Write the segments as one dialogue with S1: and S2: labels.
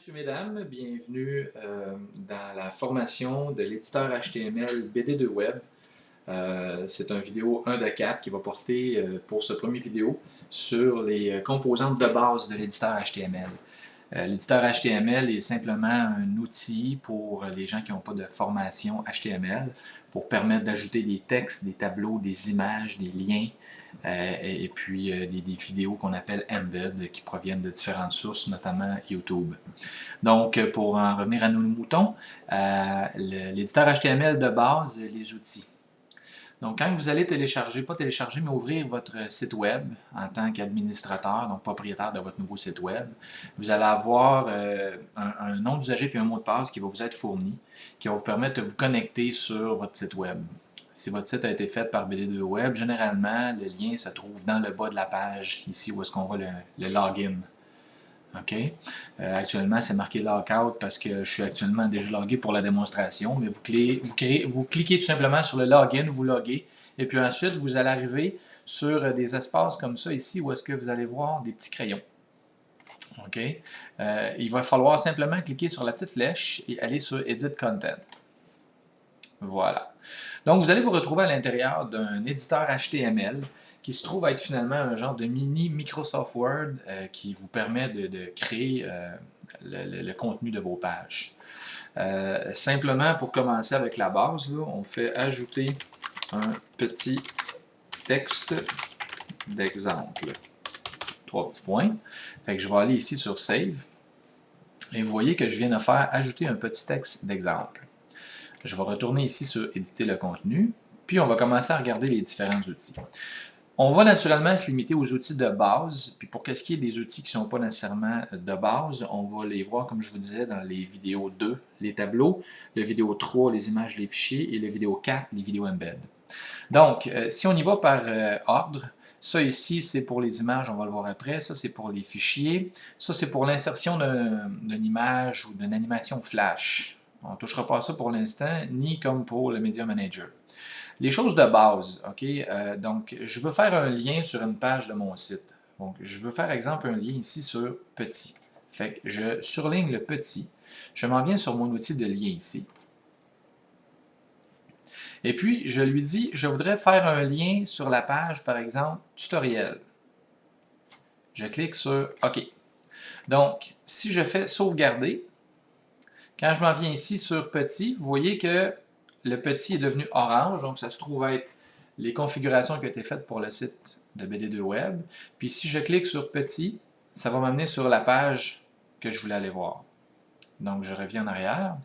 S1: Messieurs, mesdames, bienvenue dans la formation de l'éditeur HTML BD2 Web. C'est une vidéo 1 de 4 qui va porter pour ce premier vidéo sur les composantes de base de l'éditeur HTML. L'éditeur HTML est simplement un outil pour les gens qui n'ont pas de formation HTML pour permettre d'ajouter des textes, des tableaux, des images, des liens et puis des vidéos qu'on appelle embed qui proviennent de différentes sources, notamment YouTube. Donc, pour en revenir à nos moutons, l'éditeur HTML de base, les outils. Donc, quand vous allez télécharger, pas télécharger, mais ouvrir votre site web en tant qu'administrateur, donc propriétaire de votre nouveau site web, vous allez avoir un nom d'usager puis un mot de passe qui va vous être fourni, qui va vous permettre de vous connecter sur votre site web. Si votre site a été fait par BD2 Web, généralement, le lien se trouve dans le bas de la page, ici où est-ce qu'on voit le login. OK? Actuellement, c'est marqué Lockout parce que je suis actuellement déjà logué pour la démonstration, mais vous cliquez tout simplement sur le Login, vous loguez, et puis ensuite, vous allez arriver sur des espaces comme ça ici où est-ce que vous allez voir des petits crayons. OK? Il va falloir simplement cliquer sur la petite flèche et aller sur Edit Content. Voilà. Donc, vous allez vous retrouver à l'intérieur d'un éditeur HTML qui se trouve être finalement un genre de mini Microsoft Word qui vous permet de créer le contenu de vos pages. Simplement, pour commencer avec la base, là, on fait ajouter un petit texte d'exemple. 3 petits points. Fait que je vais aller ici sur Save. Et vous voyez que je viens de faire ajouter un petit texte d'exemple. Je vais retourner ici sur Éditer le contenu, puis on va commencer à regarder les différents outils. On va naturellement se limiter aux outils de base, puis pour ce qui est des outils qui ne sont pas nécessairement de base, on va les voir, comme je vous disais, dans les vidéos 2, les tableaux, le vidéo 3, les images, les fichiers, et le vidéo 4, les vidéos embed. Donc, si on y va par ordre, ça ici, c'est pour les images, on va le voir après, ça c'est pour les fichiers, ça c'est pour l'insertion d'une image ou d'une animation flash. On ne touchera pas à ça pour l'instant, ni comme pour le Media Manager. Les choses de base, OK? Donc, je veux faire un lien sur une page de mon site. Donc, je veux faire, exemple, un lien ici sur petit. Fait que je surligne le petit. Je m'en viens sur mon outil de lien ici. Et puis, je lui dis, je voudrais faire un lien sur la page, par exemple, tutoriel. Je clique sur OK. Donc, si je fais sauvegarder, quand je m'en viens ici sur petit, vous voyez que le petit est devenu orange, donc ça se trouve être les configurations qui ont été faites pour le site de BD2 Web. Puis si je clique sur petit, ça va m'amener sur la page que je voulais aller voir. Donc je reviens en arrière.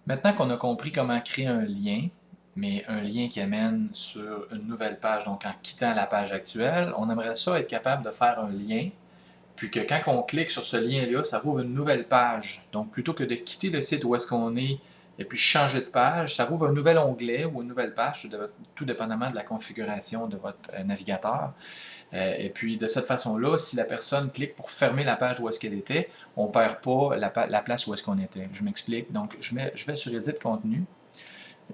S1: Maintenant qu'on a compris comment créer un lien, mais un lien qui amène sur une nouvelle page, donc en quittant la page actuelle, on aimerait ça être capable de faire un lien, puis que quand on clique sur ce lien-là, ça rouvre une nouvelle page. Donc plutôt que de quitter le site où est-ce qu'on est et puis changer de page, ça rouvre un nouvel onglet ou une nouvelle page, tout dépendamment de la configuration de votre navigateur. Et puis de cette façon-là, si la personne clique pour fermer la page où est-ce qu'elle était, on ne perd pas la place où est-ce qu'on était. Je m'explique. Donc je vais sur Edit contenu,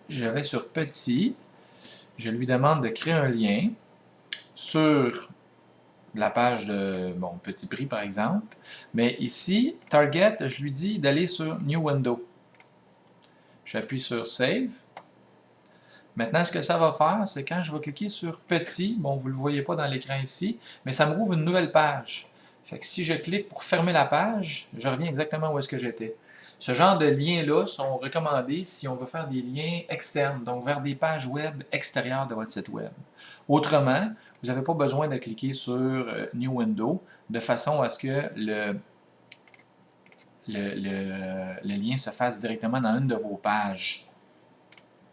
S1: je vais sur Petit, je lui demande de créer un lien sur la page de Petit Prix par exemple, mais ici, Target, je lui dis d'aller sur New Window. J'appuie sur Save. Maintenant, ce que ça va faire, c'est quand je vais cliquer sur Petit, bon, vous ne le voyez pas dans l'écran ici, mais ça me rouvre une nouvelle page. Fait que si je clique pour fermer la page, je reviens exactement où est-ce que j'étais. Ce genre de liens-là sont recommandés si on veut faire des liens externes, donc vers des pages web extérieures de votre site web. Autrement, vous n'avez pas besoin de cliquer sur New Window de façon à ce que le lien se fasse directement dans une de vos pages.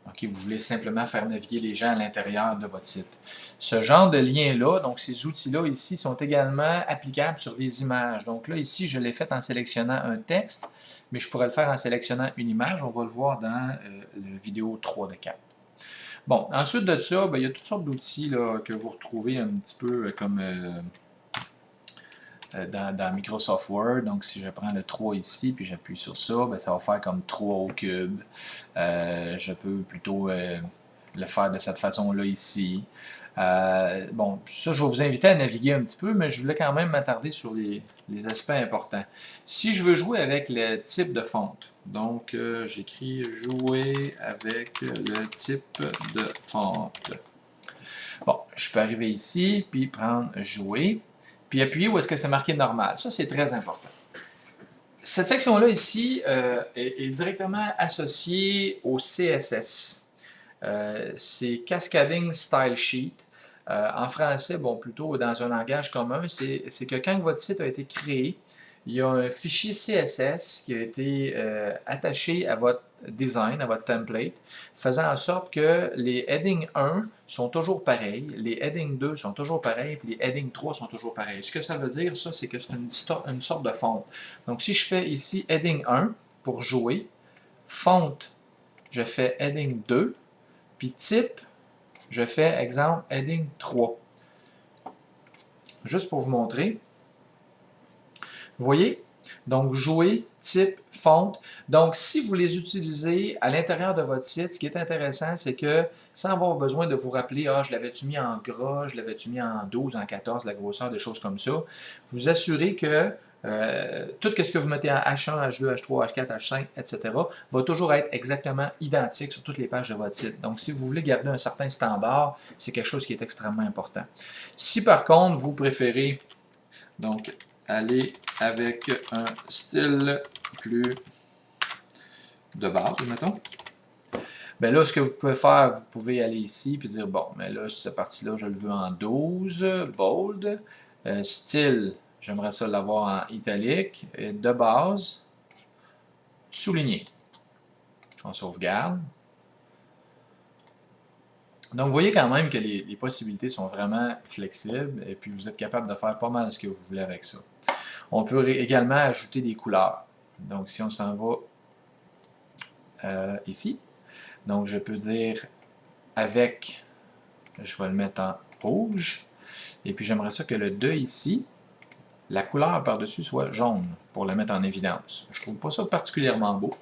S1: Okay, vous voulez simplement faire naviguer les gens à l'intérieur de votre site. Ce genre de lien-là, donc ces outils-là ici, sont également applicables sur des images. Donc là, ici, je l'ai fait en sélectionnant un texte, mais je pourrais le faire en sélectionnant une image. On va le voir dans la vidéo 3 de 4. Bon, ensuite de ça, il y a toutes sortes d'outils que vous retrouvez un petit peu comme dans Microsoft Word. Donc, si je prends le 3 ici, puis j'appuie sur ça, ça va faire comme 3 au cube. Je peux plutôt le faire de cette façon-là ici. Bon, ça, je vais vous inviter à naviguer un petit peu, mais je voulais quand même m'attarder sur les aspects importants. Si je veux jouer avec le type de fonte, donc j'écris « Jouer avec le type de fonte ». Bon, je peux arriver ici, puis prendre « Jouer », puis appuyer où est-ce que c'est marqué « Normal ». Ça, c'est très important. Cette section-là ici est directement associée au CSS. C'est Cascading Style Sheet. En français, bon, plutôt dans un langage commun, c'est que quand votre site a été créé, il y a un fichier CSS qui a été attaché à votre design, à votre template, faisant en sorte que les headings 1 sont toujours pareils, les headings 2 sont toujours pareils, puis les headings 3 sont toujours pareils. Ce que ça veut dire, ça, c'est que c'est une sorte de fonte. Donc, si je fais ici heading 1 pour jouer, fonte, je fais heading 2, puis type, je fais exemple heading 3. Juste pour vous montrer. Vous voyez? Donc, jouer, type, fonte. Donc, si vous les utilisez à l'intérieur de votre site, ce qui est intéressant, c'est que sans avoir besoin de vous rappeler, ah, je l'avais-tu mis en gras, je l'avais-tu mis en 12, en 14, la grosseur, des choses comme ça, vous assurez que tout ce que vous mettez en H1, H2, H3, H4, H5, etc., va toujours être exactement identique sur toutes les pages de votre site. Donc, si vous voulez garder un certain standard, c'est quelque chose qui est extrêmement important. Si par contre, vous préférez donc aller avec un style plus de base, mettons, bien là, ce que vous pouvez faire, vous pouvez aller ici et dire, bon, mais là, cette partie-là, je le veux en 12, bold, style, j'aimerais ça l'avoir en italique, et de base, souligné. On sauvegarde. Donc, vous voyez quand même que les possibilités sont vraiment flexibles et puis vous êtes capable de faire pas mal ce que vous voulez avec ça. On peut également ajouter des couleurs. Donc, si on s'en va ici, donc je peux dire avec, je vais le mettre en rouge, et puis j'aimerais ça que le 2 ici, la couleur par-dessus soit jaune pour le mettre en évidence. Je ne trouve pas ça particulièrement beau,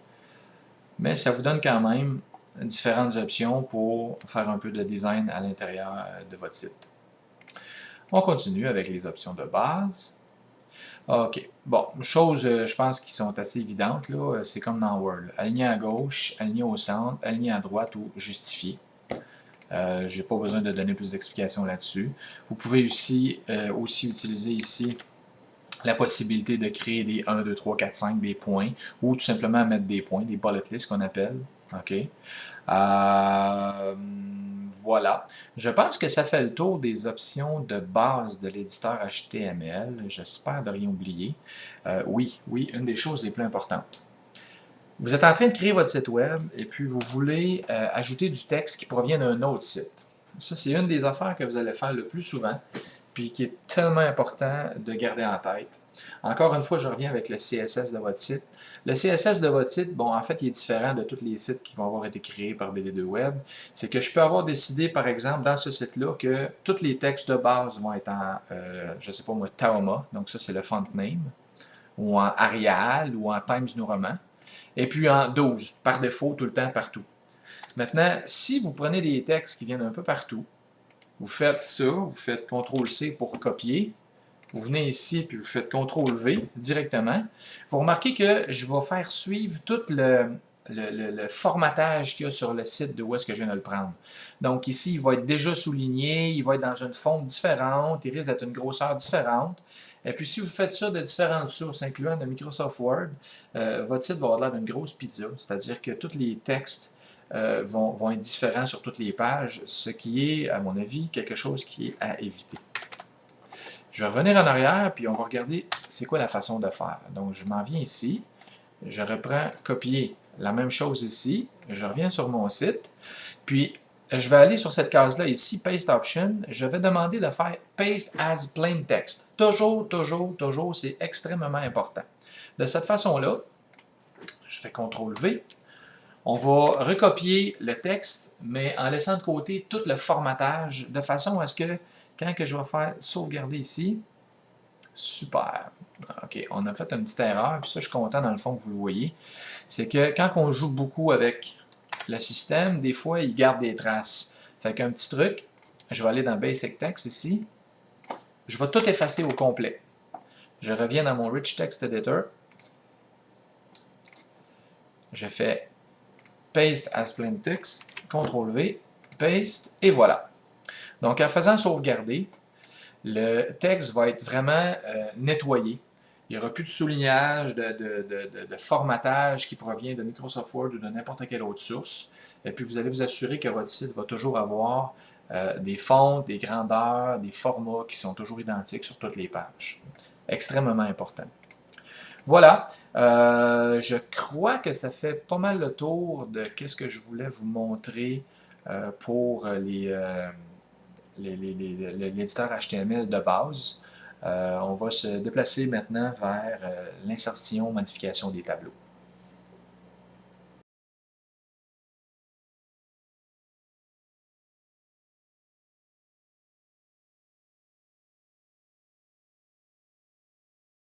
S1: mais ça vous donne quand même différentes options pour faire un peu de design à l'intérieur de votre site. On continue avec les options de base. OK. Bon, choses, je pense, qui sont assez évidentes, là, c'est comme dans Word. Aligner à gauche, aligner au centre, aligner à droite ou justifier. Je n'ai pas besoin de donner plus d'explications là-dessus. Vous pouvez aussi utiliser ici la possibilité de créer des 1, 2, 3, 4, 5, des points, ou tout simplement mettre des points, des bullet lists qu'on appelle. OK. Voilà. Je pense que ça fait le tour des options de base de l'éditeur HTML. J'espère de rien oublier. Oui, une des choses les plus importantes. Vous êtes en train de créer votre site web et puis vous voulez ajouter du texte qui provient d'un autre site. Ça, c'est une des affaires que vous allez faire le plus souvent, puis qui est tellement important de garder en tête. Encore une fois, je reviens avec le CSS de votre site. Le CSS de votre site, bon, en fait, il est différent de tous les sites qui vont avoir été créés par BD2Web. C'est que je peux avoir décidé, par exemple, dans ce site-là, que tous les textes de base vont être en, je ne sais pas moi, Taoma, donc ça, c'est le font name, ou en Arial, ou en Times New Roman, et puis en 12, par défaut, tout le temps, partout. Maintenant, si vous prenez des textes qui viennent un peu partout, vous faites ça, vous faites CTRL-C pour copier, vous venez ici puis vous faites CTRL-V directement. Vous remarquez que je vais faire suivre tout le formatage qu'il y a sur le site de où est-ce que je viens de le prendre. Donc ici, il va être déjà souligné, il va être dans une fonte différente, il risque d'être une grosseur différente. Et puis si vous faites ça de différentes sources, incluant de Microsoft Word, votre site va avoir l'air d'une grosse pizza, c'est-à-dire que tous les textes vont être différents sur toutes les pages, ce qui est, à mon avis, quelque chose qui est à éviter. Je vais revenir en arrière, puis on va regarder c'est quoi la façon de faire. Donc, je m'en viens ici, je reprends copier la même chose ici, je reviens sur mon site, puis je vais aller sur cette case-là ici, Paste Option, je vais demander de faire Paste as Plain Text. Toujours, c'est extrêmement important. De cette façon-là, je fais CTRL-V, on va recopier le texte, mais en laissant de côté tout le formatage, de façon à ce que, quand je vais faire sauvegarder ici, super. OK, on a fait une petite erreur, puis ça, je suis content dans le fond que vous le voyez. C'est que quand on joue beaucoup avec le système, des fois, il garde des traces. Fait qu'un petit truc, je vais aller dans Basic Text ici. Je vais tout effacer au complet. Je reviens dans mon Rich Text Editor. Je fais Paste as plain text, CTRL-V, Paste, et voilà. Donc, en faisant sauvegarder, le texte va être vraiment nettoyé. Il n'y aura plus de soulignage, de formatage qui provient de Microsoft Word ou de n'importe quelle autre source. Et puis, vous allez vous assurer que votre site va toujours avoir des fontes, des grandeurs, des formats qui sont toujours identiques sur toutes les pages. Extrêmement important. Voilà, je crois que ça fait pas mal le tour de ce que je voulais vous montrer pour l'éditeur HTML de base. On va se déplacer maintenant vers l'insertion, modification des tableaux.